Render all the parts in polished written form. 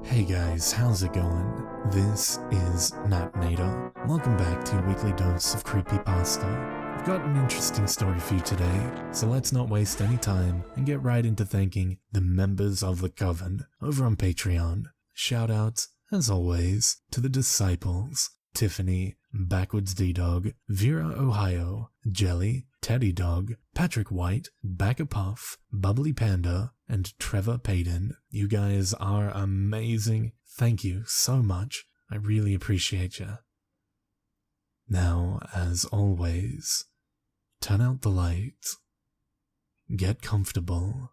Hey guys, how's it going? This is Napnator. Welcome back to your weekly dose of Creepypasta. I've got an interesting story for you today, so let's not waste any time and get right into thanking the members of the Coven over on Patreon. Shoutouts, as always, to the Disciples, Tiffany, Backwards D-Dog, Vera Ohio, Jelly, Teddy Dog, Patrick White, Backa Puff, Bubbly Panda, and Trevor Payton. You guys are amazing. Thank you so much. I really appreciate you. Now, as always, turn out the lights, get comfortable,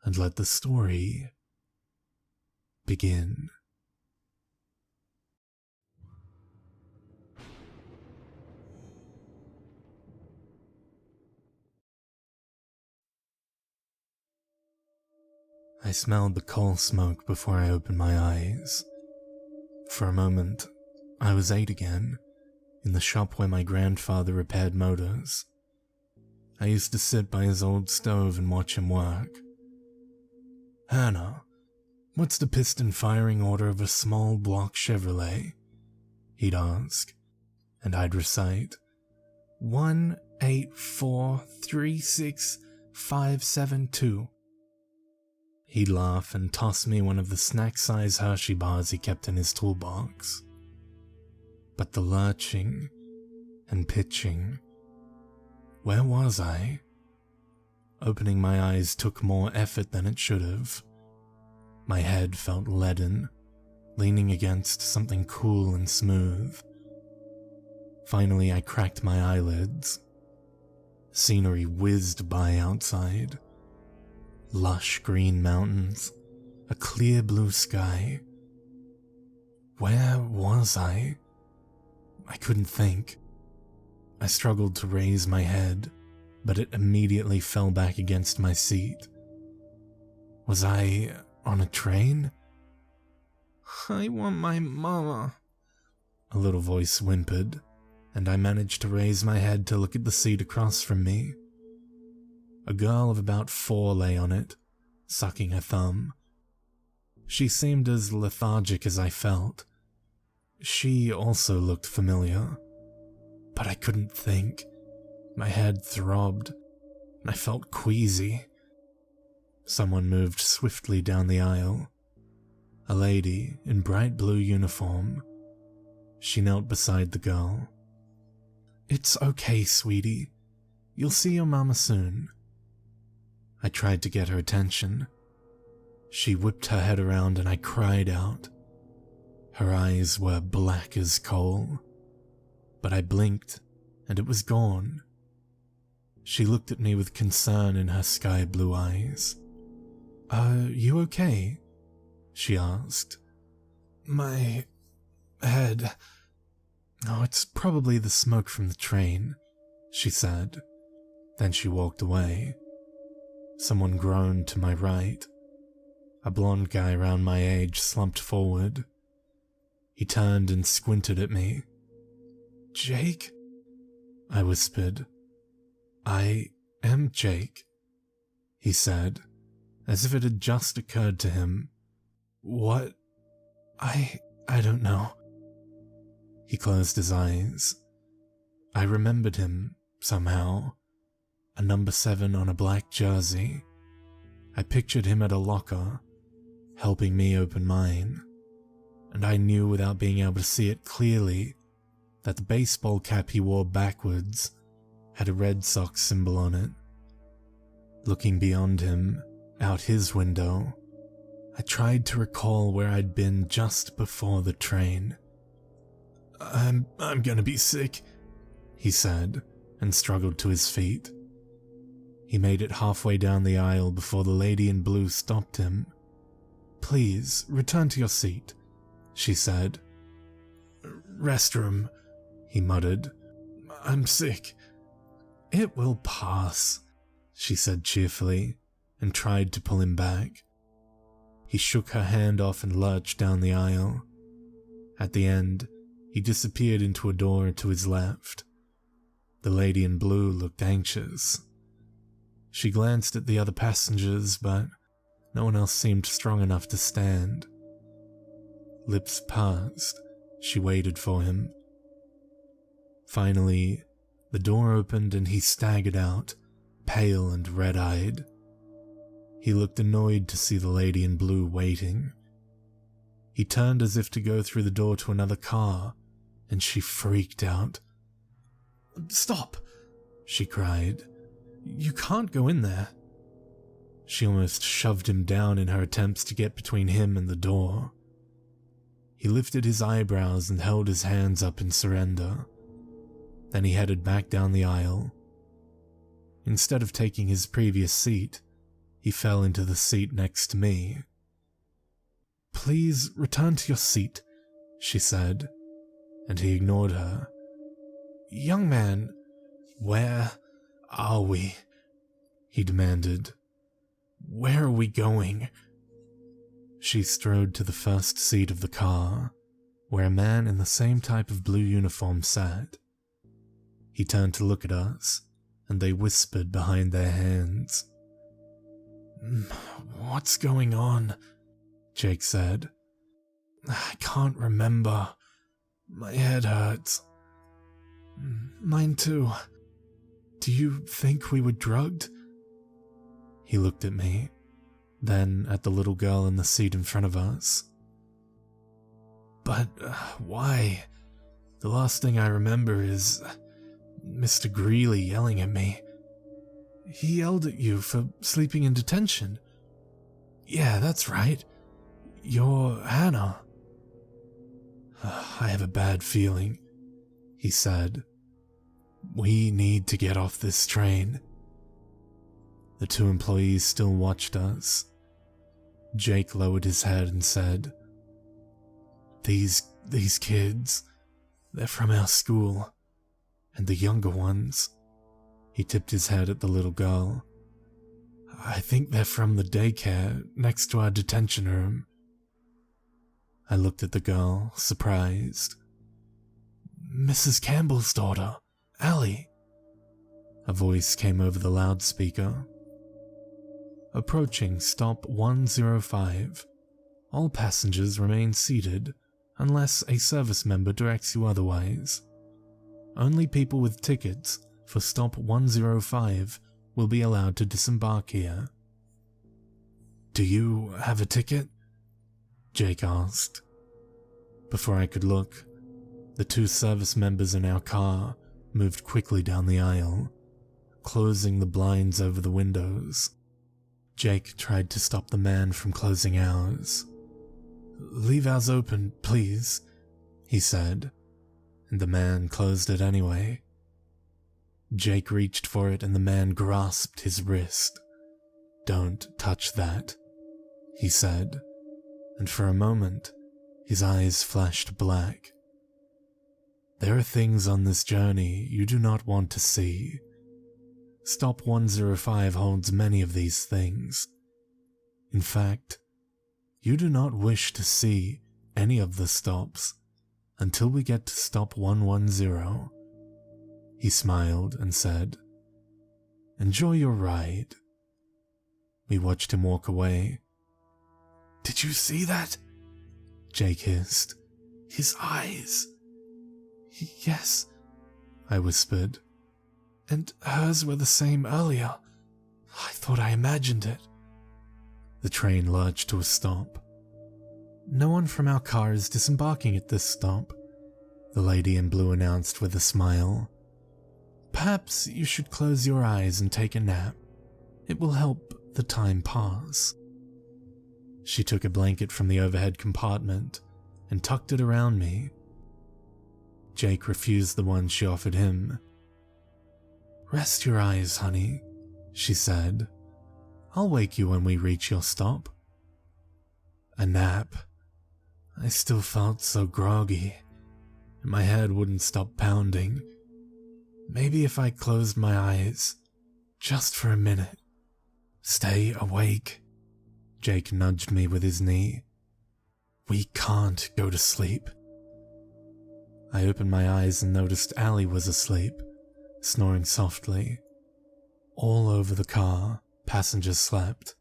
and let the story begin. I smelled the coal smoke before I opened my eyes. For a moment, I was 8 again, in the shop where my grandfather repaired motors. I used to sit by his old stove and watch him work. "Hannah, what's the piston firing order of a small block Chevrolet?" he'd ask, and I'd recite, 184365572. He'd laugh and toss me one of the snack-size Hershey bars he kept in his toolbox. But the lurching and pitching, where was I? Opening my eyes took more effort than it should have. My head felt leaden, leaning against something cool and smooth. Finally, I cracked my eyelids. Scenery whizzed by outside. Lush green mountains, a clear blue sky. Where was I? I couldn't think. I struggled to raise my head, but it immediately fell back against my seat. Was I on a train? "I want my mama," a little voice whimpered, and I managed to raise my head to look at the seat across from me. A girl of about 4 lay on it, sucking her thumb. She seemed as lethargic as I felt. She also looked familiar, but I couldn't think. My head throbbed, and I felt queasy. Someone moved swiftly down the aisle. A lady in bright blue uniform. She knelt beside the girl. "It's okay, sweetie. You'll see your mama soon." I tried to get her attention. She whipped her head around and I cried out. Her eyes were black as coal, but I blinked and it was gone. She looked at me with concern in her sky blue eyes. "Are you okay?" she asked. "My head. Oh, it's probably the smoke from the train," she said. Then she walked away. Someone groaned to my right. A blonde guy around my age slumped forward. He turned and squinted at me. "Jake?" I whispered. "I am Jake," he said, as if it had just occurred to him. "What? I don't know." He closed his eyes. I remembered him, somehow. A number 7 on a black jersey. I pictured him at a locker, helping me open mine, and I knew without being able to see it clearly that the baseball cap he wore backwards had a Red Sox symbol on it. Looking beyond him, out his window, I tried to recall where I'd been just before the train. I'm gonna be sick," he said, and struggled to his feet. He made it halfway down the aisle before the lady in blue stopped him. "Please, return to your seat," she said. "Restroom," he muttered. "I'm sick." "It will pass," she said cheerfully, and tried to pull him back. He shook her hand off and lurched down the aisle. At the end, he disappeared into a door to his left. The lady in blue looked anxious. She glanced at the other passengers, but no one else seemed strong enough to stand. Lips pursed, she waited for him. Finally, the door opened and he staggered out, pale and red-eyed. He looked annoyed to see the lady in blue waiting. He turned as if to go through the door to another car, and she freaked out. "Stop!" she cried. "You can't go in there." She almost shoved him down in her attempts to get between him and the door. He lifted his eyebrows and held his hands up in surrender. Then he headed back down the aisle. Instead of taking his previous seat, he fell into the seat next to me. "Please return to your seat," she said, and he ignored her. "Young man, where are we?" he demanded. "Where are we going?" She strode to the first seat of the car, where a man in the same type of blue uniform sat. He turned to look at us, and they whispered behind their hands. "What's going on?" Jake said. "I can't remember. My head hurts." "Mine too. Do you think we were drugged?" He looked at me, then at the little girl in the seat in front of us. "But why? The last thing I remember is Mr. Greeley yelling at me." "He yelled at you for sleeping in detention?" "Yeah, that's right. You're Hannah." "I have a bad feeling," he said. "We need to get off this train." The two employees still watched us. Jake lowered his head and said, These kids, they're from our school, and the younger ones." He tipped his head at the little girl. "I think they're from the daycare next to our detention room." I looked at the girl, surprised. "Mrs. Campbell's daughter, Allie." A voice came over the loudspeaker. "Approaching stop 105. All passengers remain seated unless a service member directs you otherwise. Only people with tickets for stop 105 will be allowed to disembark here." "Do you have a ticket?" Jake asked. Before I could look, the two service members in our car moved quickly down the aisle, closing the blinds over the windows. Jake tried to stop the man from closing ours. "Leave ours open, please," he said, and the man closed it anyway. Jake reached for it and the man grasped his wrist. "Don't touch that," he said, and for a moment, his eyes flashed black. "There are things on this journey you do not want to see. Stop 105 holds many of these things. In fact, you do not wish to see any of the stops until we get to stop 110. He smiled and said, "Enjoy your ride." We watched him walk away. "Did you see that?" Jake hissed. "His eyes." "Yes," I whispered. "And hers were the same earlier. I thought I imagined it." The train lurched to a stop. "No one from our car is disembarking at this stop," the lady in blue announced with a smile. "Perhaps you should close your eyes and take a nap. It will help the time pass." She took a blanket from the overhead compartment and tucked it around me. Jake refused the one she offered him. "Rest your eyes, honey," she said. "I'll wake you when we reach your stop." A nap. I still felt so groggy, and my head wouldn't stop pounding. Maybe if I closed my eyes, just for a minute. "Stay awake." Jake nudged me with his knee. "We can't go to sleep." I opened my eyes and noticed Allie was asleep, snoring softly. All over the car, passengers slept.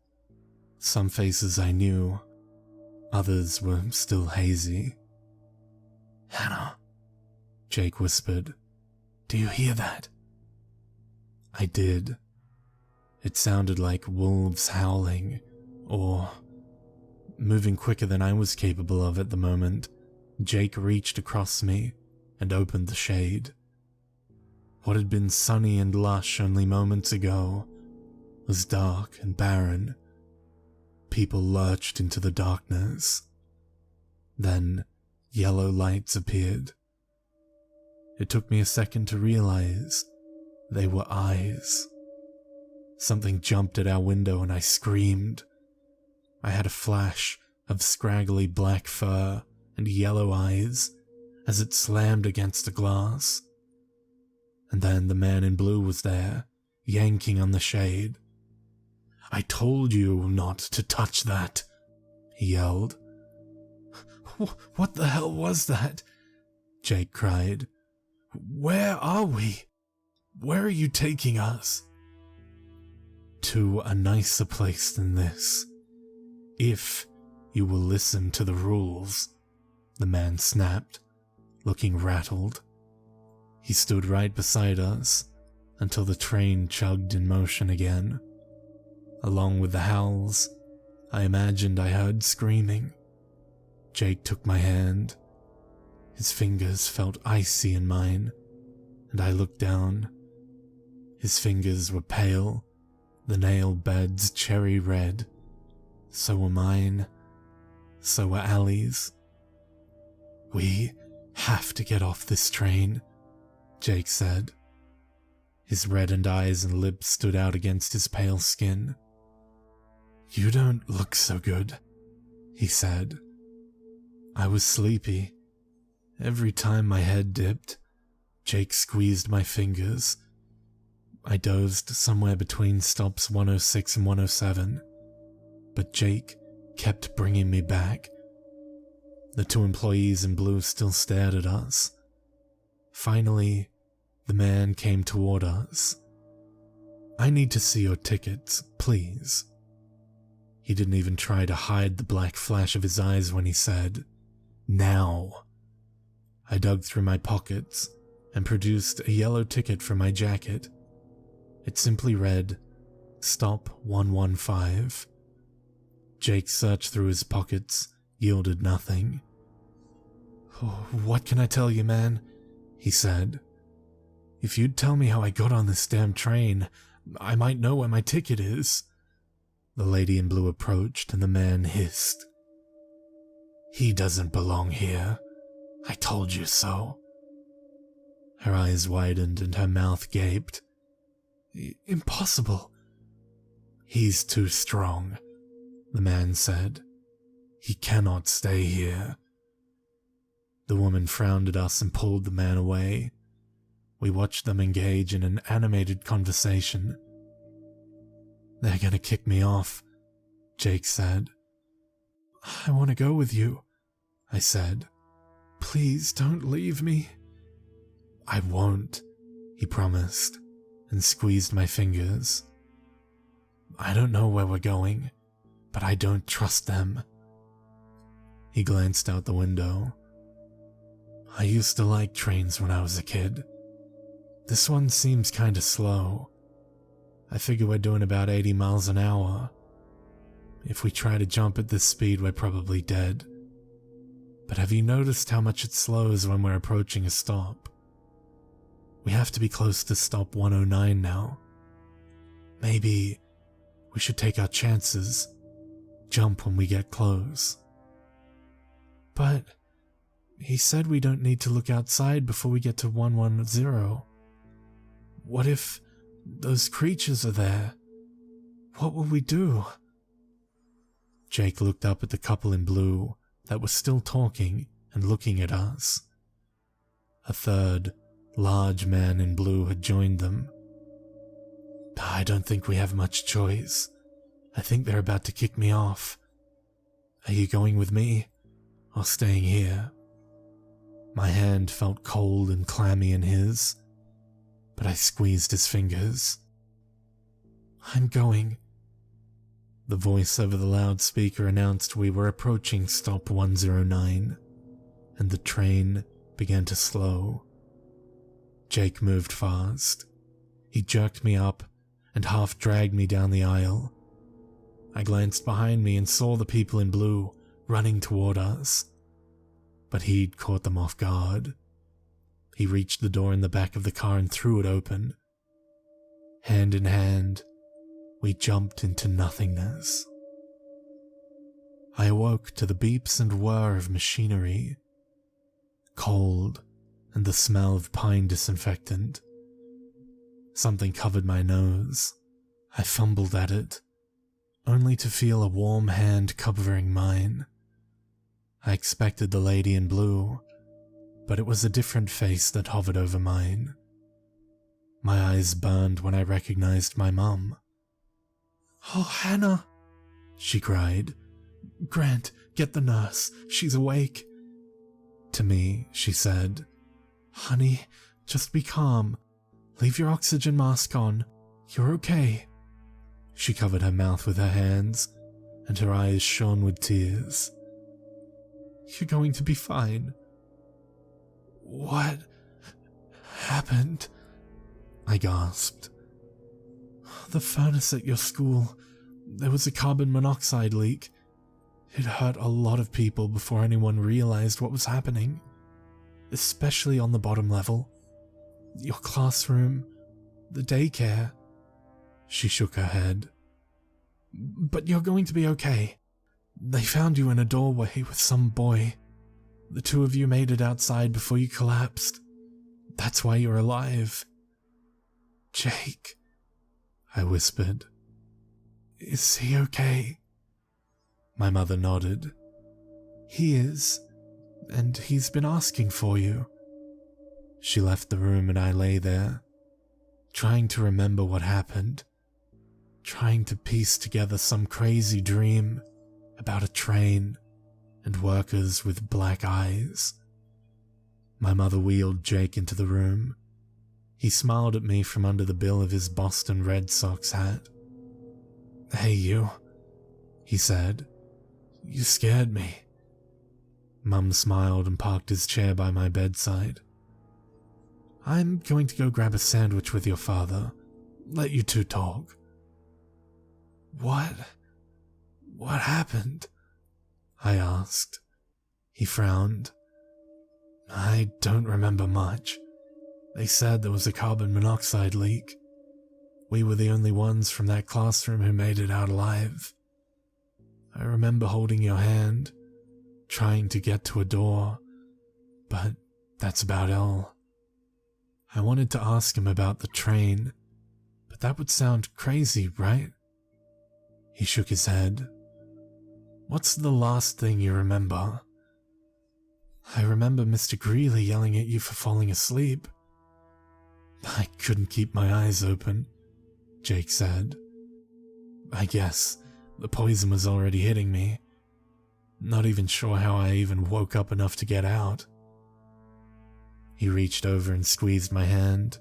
Some faces I knew. Others were still hazy. "Hannah," Jake whispered, "do you hear that?" I did. It sounded like wolves howling, or, moving quicker than I was capable of at the moment, Jake reached across me and opened the shade. What had been sunny and lush only moments ago was dark and barren. People lurched into the darkness. Then yellow lights appeared. It took me a second to realize they were eyes. Something jumped at our window and I screamed. I had a flash of scraggly black fur and yellow eyes as it slammed against the glass. And then the man in blue was there, yanking on the shade. "I told you not to touch that," he yelled. "What the hell was that?" Jake cried. "Where are we? Where are you taking us?" "To a nicer place than this, if you will listen to the rules," the man snapped, looking rattled. He stood right beside us until the train chugged in motion again. Along with the howls, I imagined I heard screaming. Jake took my hand. His fingers felt icy in mine, and I looked down. His fingers were pale, the nail beds cherry red. So were mine. So were Allie's. "We have to get off this train," Jake said. His reddened eyes and lips stood out against his pale skin. "You don't look so good," he said. I was sleepy. Every time my head dipped, Jake squeezed my fingers. I dozed somewhere between stops 106 and 107, but Jake kept bringing me back. The two employees in blue still stared at us. Finally, the man came toward us. "I need to see your tickets, please." He didn't even try to hide the black flash of his eyes when he said, "Now." I dug through my pockets and produced a yellow ticket from my jacket. It simply read, "STOP-115. Jake searched through his pockets, yielded nothing. "Oh, what can I tell you, man?" he said. "If you'd tell me how I got on this damn train, I might know where my ticket is." The lady in blue approached and the man hissed, "He doesn't belong here. I told you so." Her eyes widened and her mouth gaped. "Impossible." "He's too strong," the man said. "He cannot stay here." The woman frowned at us and pulled the man away. We watched them engage in an animated conversation. "They're gonna kick me off," Jake said. "I want to go with you," I said. "Please don't leave me." "I won't," he promised, and squeezed my fingers. "I don't know where we're going, but I don't trust them." He glanced out the window. "I used to like trains when I was a kid. This one seems kinda slow. I figure we're doing about 80 miles an hour. If we try to jump at this speed, we're probably dead. But have you noticed how much it slows when we're approaching a stop? We have to be close to stop 109 now. Maybe we should take our chances, jump when we get close." "But he said we don't need to look outside before we get to 110. What if those creatures are there? What will we do?" Jake looked up at the couple in blue that was still talking and looking at us. A third, large man in blue had joined them. "I don't think we have much choice. I think they're about to kick me off. Are you going with me, or staying here?" My hand felt cold and clammy in his, but I squeezed his fingers. "I'm going." The voice over the loudspeaker announced we were approaching STOP-109, and the train began to slow. Jake moved fast. He jerked me up and half dragged me down the aisle. I glanced behind me and saw the people in blue running toward us, but he'd caught them off guard. He reached the door in the back of the car and threw it open. Hand in hand, we jumped into nothingness. I awoke to the beeps and whir of machinery, cold, and the smell of pine disinfectant. Something covered my nose. I fumbled at it, only to feel a warm hand covering mine. I expected the lady in blue, but it was a different face that hovered over mine. My eyes burned when I recognized my mum. "Oh, Hannah," she cried. "Grant, get the nurse. She's awake." To me, she said, "Honey, just be calm. Leave your oxygen mask on. You're okay." She covered her mouth with her hands, and her eyes shone with tears. "You're going to be fine." "What happened?" I gasped. "The furnace at your school. There was a carbon monoxide leak. It hurt a lot of people before anyone realized what was happening, especially on the bottom level. Your classroom, the daycare." She shook her head. "But you're going to be okay. They found you in a doorway with some boy. The two of you made it outside before you collapsed. That's why you're alive." "Jake," I whispered. "Is he okay?" My mother nodded. "He is, and he's been asking for you." She left the room and I lay there, trying to remember what happened, trying to piece together some crazy dream about a train and workers with black eyes. My mother wheeled Jake into the room. He smiled at me from under the bill of his Boston Red Sox hat. "Hey, you," he said. "You scared me." Mum smiled and parked his chair by my bedside. "I'm going to go grab a sandwich with your father. Let you two talk." What happened?" I asked. He frowned. "I don't remember much. They said there was a carbon monoxide leak. We were the only ones from that classroom who made it out alive. I remember holding your hand, trying to get to a door, but that's about all. I wanted to ask him about the train, but that would sound crazy, right?" He shook his head. "What's the last thing you remember?" "I remember Mr. Greeley yelling at you for falling asleep." "I couldn't keep my eyes open," Jake said. "I guess the poison was already hitting me. Not even sure how I even woke up enough to get out." He reached over and squeezed my hand.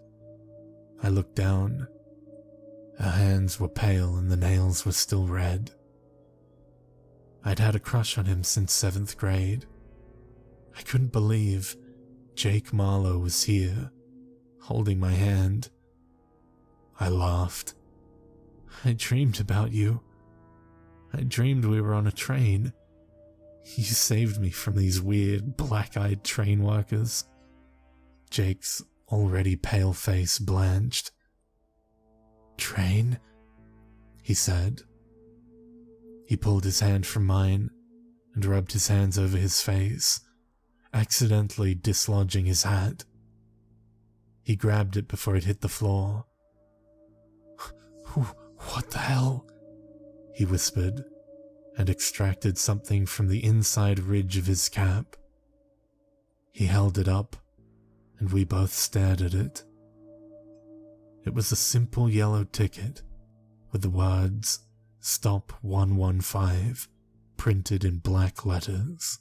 I looked down. Her hands were pale and the nails were still red. I'd had a crush on him since 7th grade. I couldn't believe Jake Marlowe was here, holding my hand. I laughed. "I dreamed about you. I dreamed we were on a train. You saved me from these weird, black-eyed train workers." Jake's already pale face blanched. "Train?" he said. He pulled his hand from mine and rubbed his hands over his face, accidentally dislodging his hat. He grabbed it before it hit the floor. "What the hell?" he whispered, and extracted something from the inside ridge of his cap. He held it up, and we both stared at it. It was a simple yellow ticket with the words "Stop-115" printed in black letters.